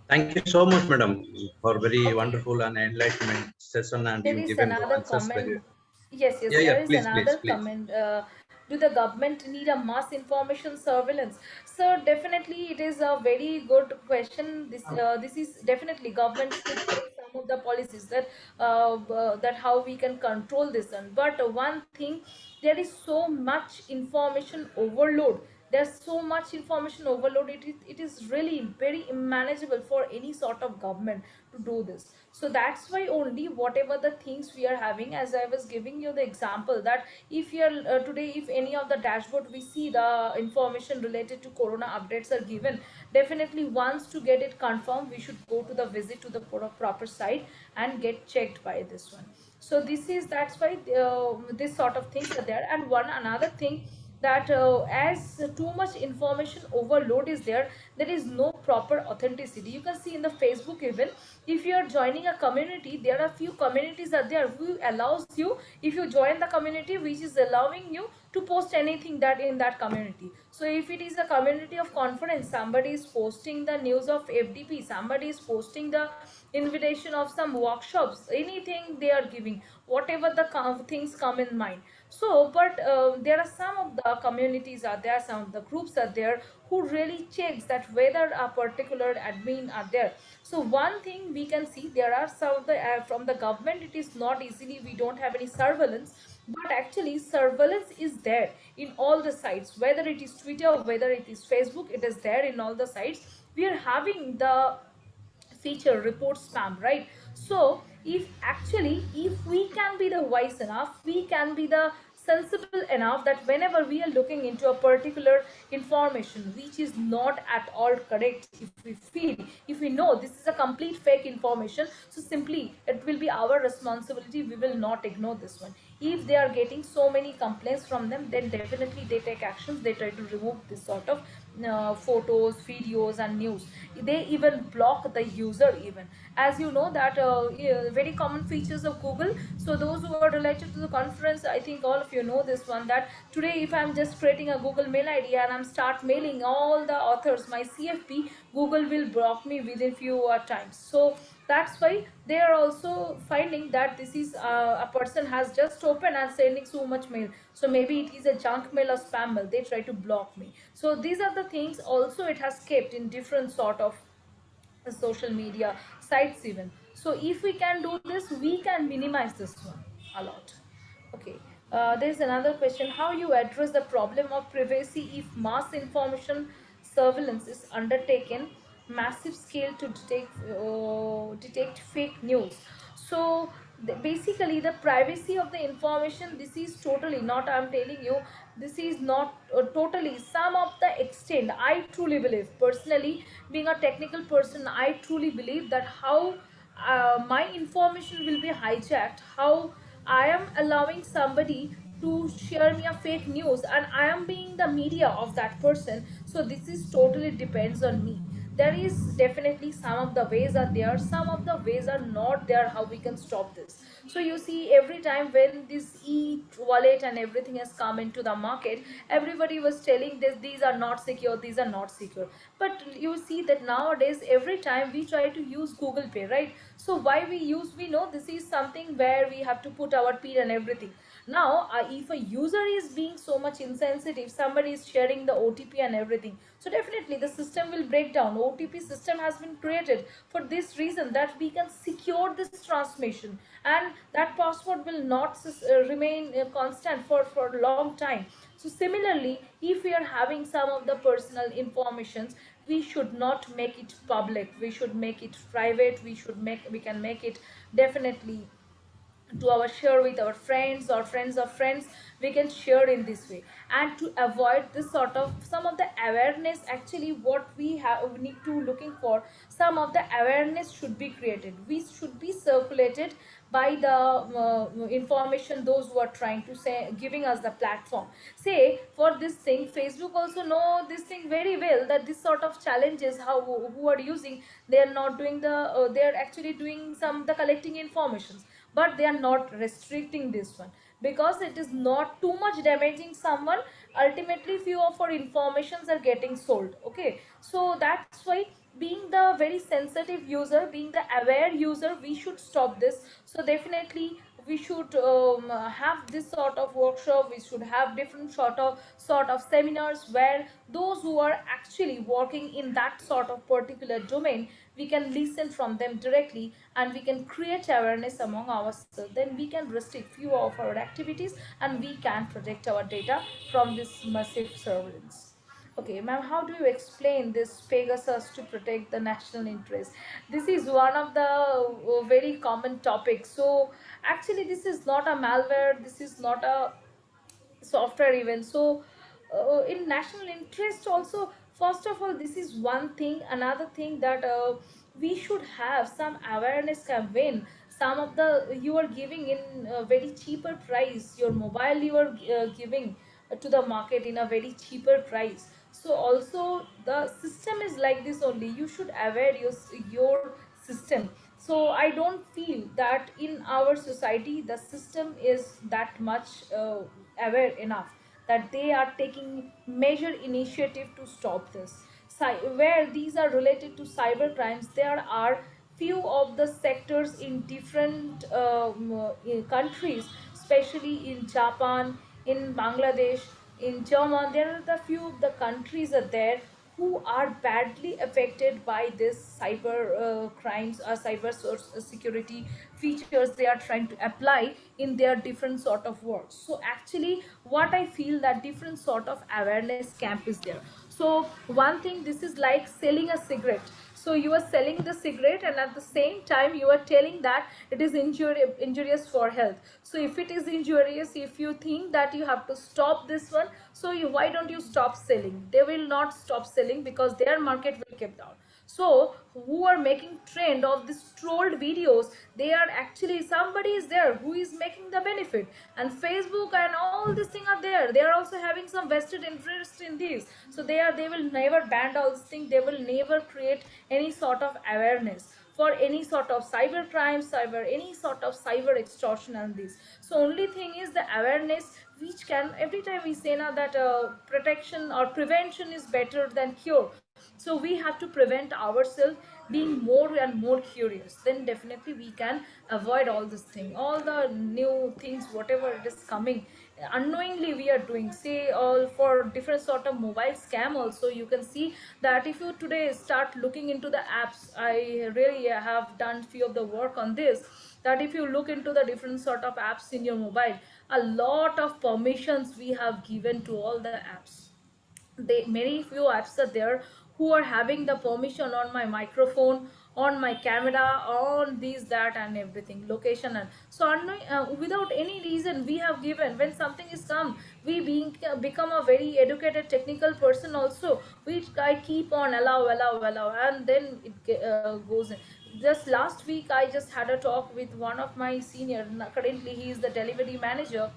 Thank you so much, madam, for very Okay. wonderful and enlightenment session, and There you is given the another answers very. comment. Yes, yes, Yeah, there yeah. is Please, please, another please. comment. Do the government need a mass information surveillance? So definitely, it is a very good question. This is definitely government should take some of the policies that that how we can control this one. But one thing, there is so much information overload. There's so much information overload. It is really very unmanageable for any sort of government to do this. So that's why only whatever the things we are having, as I was giving you the example that if you are today, if any of the dashboard we see the information related to corona updates are given, definitely once to get it confirmed, we should go to the visit to the proper site and get checked by this one. So this is, that's why this sort of things are there. And one another thing, that as too much information overload is there, there is no proper authenticity. You can see in the Facebook even, if you are joining a community, there are few communities are there who allows you, if you join the community which is allowing you to post anything that in that community. So if it is a community of conference, somebody is posting the news of FDP, somebody is posting the invitation of some workshops, anything they are giving, whatever the things come in mind. So but there are some of the communities are there, some of the groups are there who really checks that whether a particular admin are there. So one thing we can see, there are some of the from the government it is not easily, we don't have any surveillance, but actually surveillance is there in all the sites, whether it is Twitter, whether it is Facebook, it is there in all the sites. We are having the feature report spam, right? So if actually if we can be the wise enough, we can be the sensible enough that whenever we are looking into a particular information which is not at all correct, if we feel, if we know this is a complete fake information, so simply it will be our responsibility, we will not ignore this one. If they are getting so many complaints from them, then definitely they take actions, they try to remove this sort of photos, videos and news. They even block the user even. As you know that yeah, very common features of Google. So those who are related to the conference, I think all of you know this one, that today if I'm just creating a Google mail ID and I'm start mailing all the authors my CFP, Google will block me within few times. So that's why they are also finding that this is a person has just opened and sending so much mail, so maybe it is a junk mail or spam mail, they try to block me. So these are the things also it has kept in different sort of social media sites even. So if we can do this, we can minimize this one a lot. Okay, there's another question: how you address the problem of privacy if mass information surveillance is undertaken massive scale to detect fake news? So basically the privacy of the information, this is totally not, I'm telling you, this is not totally, some of the extent, I truly believe, personally being a technical person, I truly believe that how my information will be hijacked, how I am allowing somebody to share me a fake news and I am being the media of that person. So this is totally depends on me. There is definitely some of the ways are there, some of the ways are not there, how we can stop this. So you see, every time when this e-wallet and everything has come into the market, everybody was telling this, these are not secure, these are not secure. But you see that nowadays every time we try to use Google Pay, right? So why we use, we know this is something where we have to put our pin and everything. Now if a user is being so much insensitive, somebody is sharing the OTP and everything, so definitely the system will break down. OTP system has been created for this reason, that we can secure this transmission, and that password will not remain constant for a long time. So similarly, if we are having some of the personal informations, we should not make it public, we should make it private, we can make it definitely to our share with our friends or friends of friends, we can share in this way. And to avoid this sort of, some of the awareness, actually what we have, we need to looking for, some of the awareness should be created, we should be circulated by the information, those who are trying to say, giving us the platform. Say for this thing, Facebook also know this thing very well, that this sort of challenges, how who are using, they are not doing the they are actually doing some the collecting informations, but they are not restricting this one, because it is not too much damaging someone. Ultimately few of our informations are getting sold. Okay, so that's why, being the very sensitive user, being the aware user, we should stop this. So definitely we should have this sort of workshop, we should have different sort of seminars where those who are actually working in that sort of particular domain, we can listen from them directly and we can create awareness among ourselves. Then we can restrict few of our activities and we can protect our data from this massive surveillance. Okay, ma'am, how do you explain this Pegasus to protect the national interest? This is one of the very common topics. So actually this is not a malware, this is not a software even. So in national interest also, first of all, this is one thing. Another thing that we should have some awareness campaign. Some of the, you are giving in a very cheaper price, your mobile you are giving to the market in a very cheaper price. So also the system is like this only, you should aware your system. So I don't feel that in our society the system is that much aware enough that they are taking major initiative to stop this. Where these are related to cyber crimes, there are few of the sectors in different countries, especially in Japan, in Bangladesh, in Germany. There are the few of the countries are there who are badly affected by this cyber crimes or cyber source security features they are trying to apply in their different sort of works. So actually what I feel that different sort of awareness camp is there. So one thing, this is like selling a cigarette. So you are selling the cigarette and at the same time you are telling that it is injurious for health. So if it is injurious, if you think that you have to stop this one, so why don't you stop selling? They will not stop selling because their market will keep down. So who are making trend of this trolled videos, they are actually, somebody is there who is making the benefit, and Facebook and all these things are there, they are also having some vested interest in this. So they will never ban all these things, they will never create any sort of awareness for any sort of cyber crime, cyber any sort of cyber extortion and this. So only thing is the awareness, which can, every time we say now that protection or prevention is better than cure. So we have to prevent ourselves being more and more curious, then definitely we can avoid all this thing, all the new things whatever it is coming unknowingly we are doing. Say all for different sort of mobile scam also, you can see that if you today start looking into the apps, I really have done few of the work on this, that if you look into the different sort of apps in your mobile, a lot of permissions we have given to all the apps. They, many few apps are there who are having the permission on my microphone, on my camera, on these that and everything, location, and so without any reason we have given. When something is come, we become a very educated technical person also, which I keep on allow, and then it goes in. Just last week I just had a talk with one of my senior, currently he is the delivery manager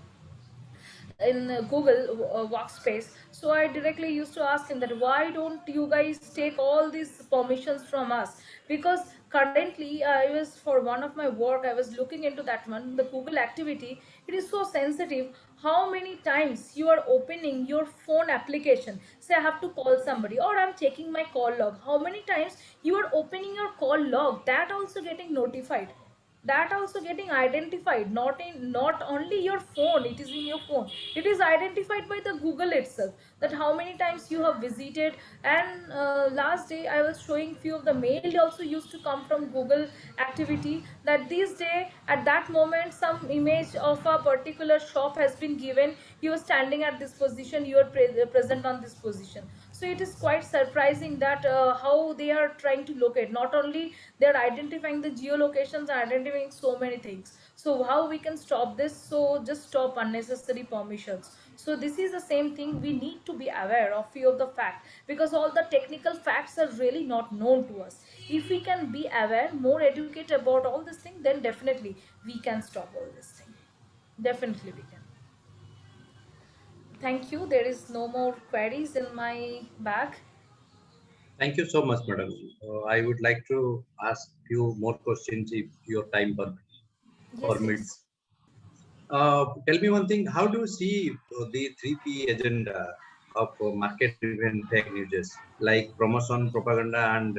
in Google Workspace. So I directly used to ask him that why don't you guys take all these permissions from us? Because currently I was, for one of my work, I was looking into that one, the Google activity. It is so sensitive. How many times you are opening your phone application? Say I have to call somebody or I'm checking my call log. How many times you are opening your call log? That also getting notified, that also getting identified, not only your phone, it is in your phone, it is identified by the Google itself, that how many times you have visited. And last day I was showing few of the mail also used to come from Google activity, that this day at that moment some image of a particular shop has been given, you are standing at this position, you are present on this position. So it is quite surprising that how they are trying to locate, not only they are identifying the geolocations, are identifying so many things. So how we can stop this? So just stop unnecessary permissions. So this is the same thing, we need to be aware of few of the facts, because all the technical facts are really not known to us. If we can be aware, more educated about all this thing, then definitely we can stop all this thing, definitely we can. Thank you. There is no more queries in my bag. Thank you so much, madam. I would like to ask few more questions if your time Yes, permits. yes. Tell me one thing. How do you see the 3P agenda of market-driven fake news, like promotion, propaganda, and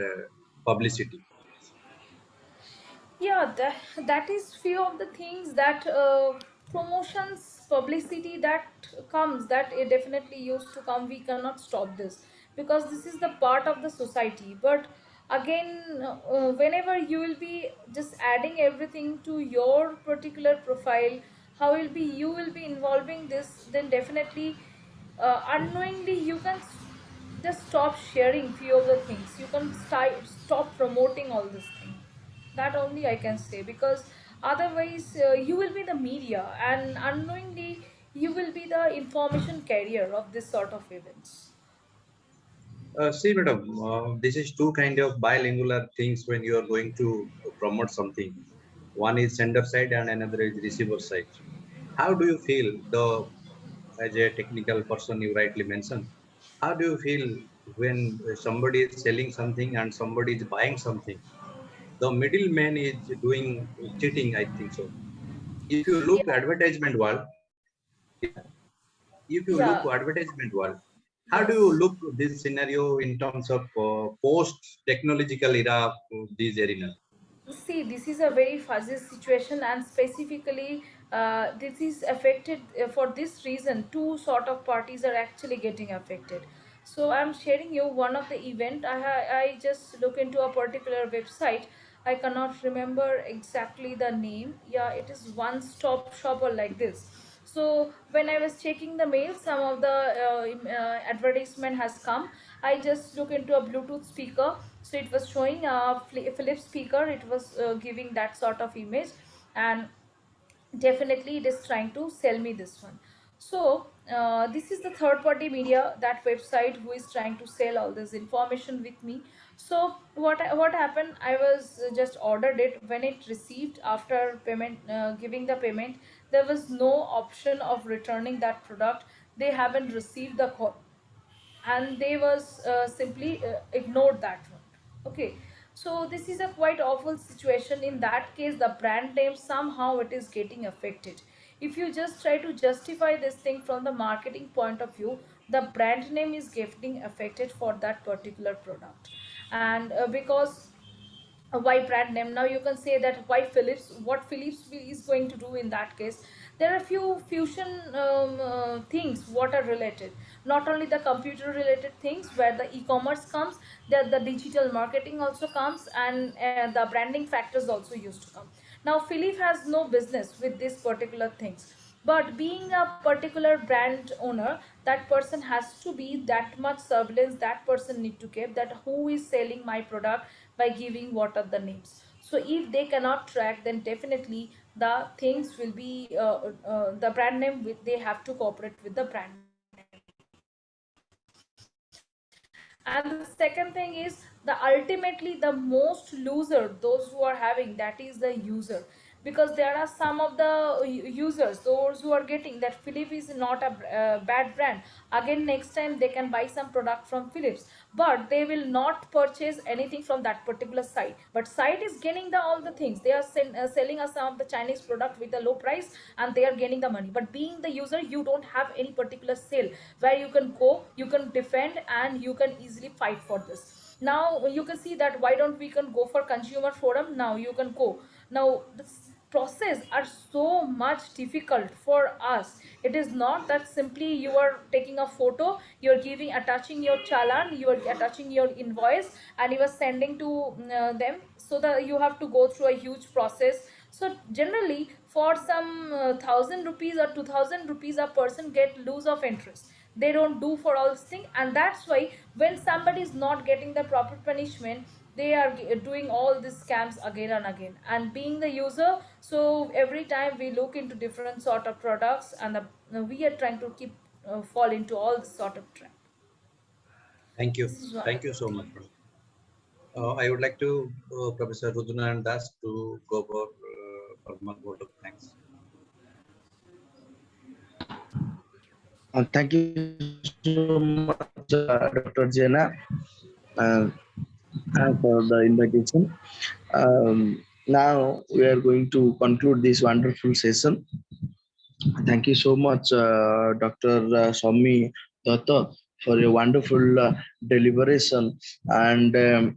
publicity? Yeah, that is few of the things that promotions, publicity that comes, that it definitely used to come. We cannot stop this because this is the part of the society. But again, whenever you will be just adding everything to your particular profile, how will be you will be involving this, then definitely unknowingly you can just stop sharing few of the things. You can stop promoting all this thing, that only I can say, because otherwise you will be the media and unknowingly you will be the information carrier of this sort of events. See, madam, this is two kind of bilingual things when you are going to promote something. One is sender side and another is receiver side. How do you feel, though, as a technical person you rightly mentioned, how do you feel when somebody is selling something and somebody is buying something? The middleman is doing cheating, I think so. If you look Yeah, advertisement world, if you look yeah, advertisement world, how do you yes. look this scenario in terms of post technological era of this arena? See, this is a very fuzzy situation, and specifically this is affected. For this reason, two sort of parties are actually getting affected. So I'm sharing you one of the event. I just look into a particular website. I cannot remember exactly the name. Yeah, it is one stop shop or like this. So when I was checking the mail, some of the advertisement has come. I just look into a Bluetooth speaker. So it was showing a Philips speaker. It was giving that sort of image, and definitely it is trying to sell me this one. So this is the third party media, that website, who is trying to sell all this information with me. So what happened, I was just ordered it. When it received, after payment, giving the payment, there was no option of returning that product. They haven't received the call, and they was simply ignored that one. Okay, so this is a quite awful situation. In that case, the brand name, somehow it is getting affected. If you just try to justify this thing from the marketing point of view, the brand name is getting affected for that particular product. And because why brand name, now you can say that why Philips, what Philips is going to do in that case. There are a few fusion things what are related, not only the computer related things where the e-commerce comes, the digital marketing also comes, and the branding factors also used to come. Now Philips has no business with these particular things, but being a particular brand owner, that person has to be that much surveillance, that person need to keep that who is selling my product by giving what are the names. So if they cannot track, then definitely the things will be the brand name they have to cooperate with the brand name. And the second thing is, the ultimately the most loser, those who are having, that is the user. Because there are some of the users, those who are getting that Philips is not a bad brand, again next time they can buy some product from Philips, but they will not purchase anything from that particular site. But site is gaining the all the things, they are selling us some of the Chinese product with a low price, and they are gaining the money. But being the user, you don't have any particular sale where you can go, you can defend, and you can easily fight for this. Now you can see that why don't we can go for consumer forum. Now you can go. Now this process are so much difficult for us. It is not that simply you are taking a photo, you're giving, attaching your challan, you are attaching your invoice, and you are sending to them, so that you have to go through a huge process. So generally for some 1,000 rupees or 2,000 rupees, a person get lose of interest. They don't do for all this thing, and that's why when somebody is not getting the proper punishment, they are doing all these scams again and again. And being the user, so every time we look into different sort of products, and we are trying to keep fall into all this sort of trap. Thank you. This is what Thank you so much. I would like to Professor Rudhunaran Das to go for one vote of thanks. Thank you so much, Dr. Jena, uh, for the invitation. Now we are going to conclude this wonderful session. Thank you so much, Dr. Soumi Datta, for your wonderful deliberation. And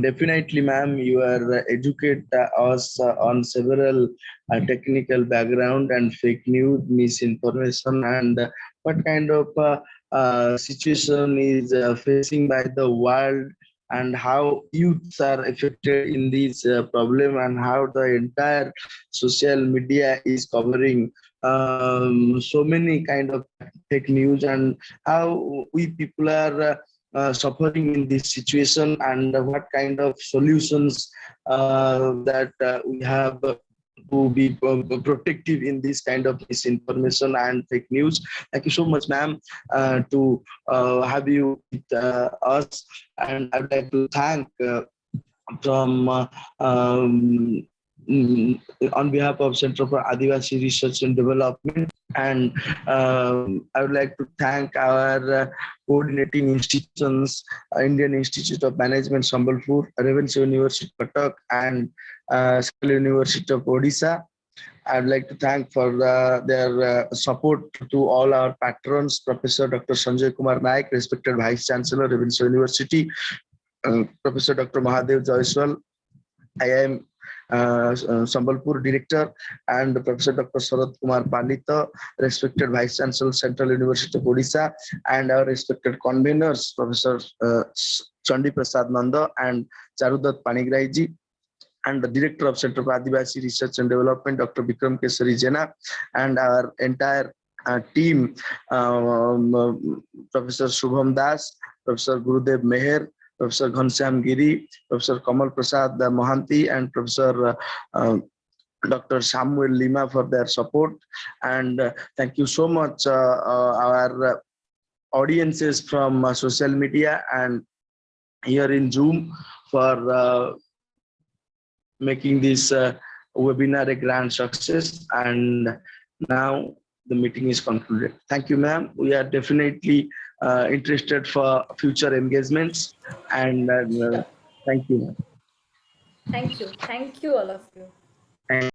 definitely, ma'am, you are educate us on several technical background and fake news, misinformation, and what kind of situation is facing by the world, and how youths are affected in this problem, and how the entire social media is covering so many kind of fake news, and how we people are suffering in this situation, and what kind of solutions that we have to be protective in this kind of misinformation and fake news. Thank you so much, ma'am, to have you with us. And I'd like to thank from on behalf of Center for Adivasi Research and Development. And I would like to thank our coordinating institutions, Indian Institute of Management, Sambalpur, Ravenshaw University, Cuttack, and Central University of Odisha. I'd like to thank for their support to all our patrons, Professor Dr. Sanjay Kumar Naik, respected Vice Chancellor, Ravenshaw University, Professor Dr. Mahadev Jaiswal, IIM Sambalpur Director, and Professor Dr. Sarath Kumar Palita, respected Vice Chancellor, Central University of Odisha, and our respected conveners, Professor Chandi Prasad Nanda and Charudat Panigraiji, and the Director of Center for Adivasi Research and Development, Dr. Bikram Kesari Jena, and our entire team, Professor Shubham Das, Professor Gurudev Meher, Professor Ghanshyam Giri, Professor Kamal Prasad Mohanty, and Professor Dr. Samuel Lima for their support. And thank you so much, our audiences from social media and here in Zoom for making this webinar a grand success. And now the meeting is concluded. Thank you, ma'am. We are definitely interested for future engagements, and thank you, ma'am. Thank you. Thank you, all of you. Thank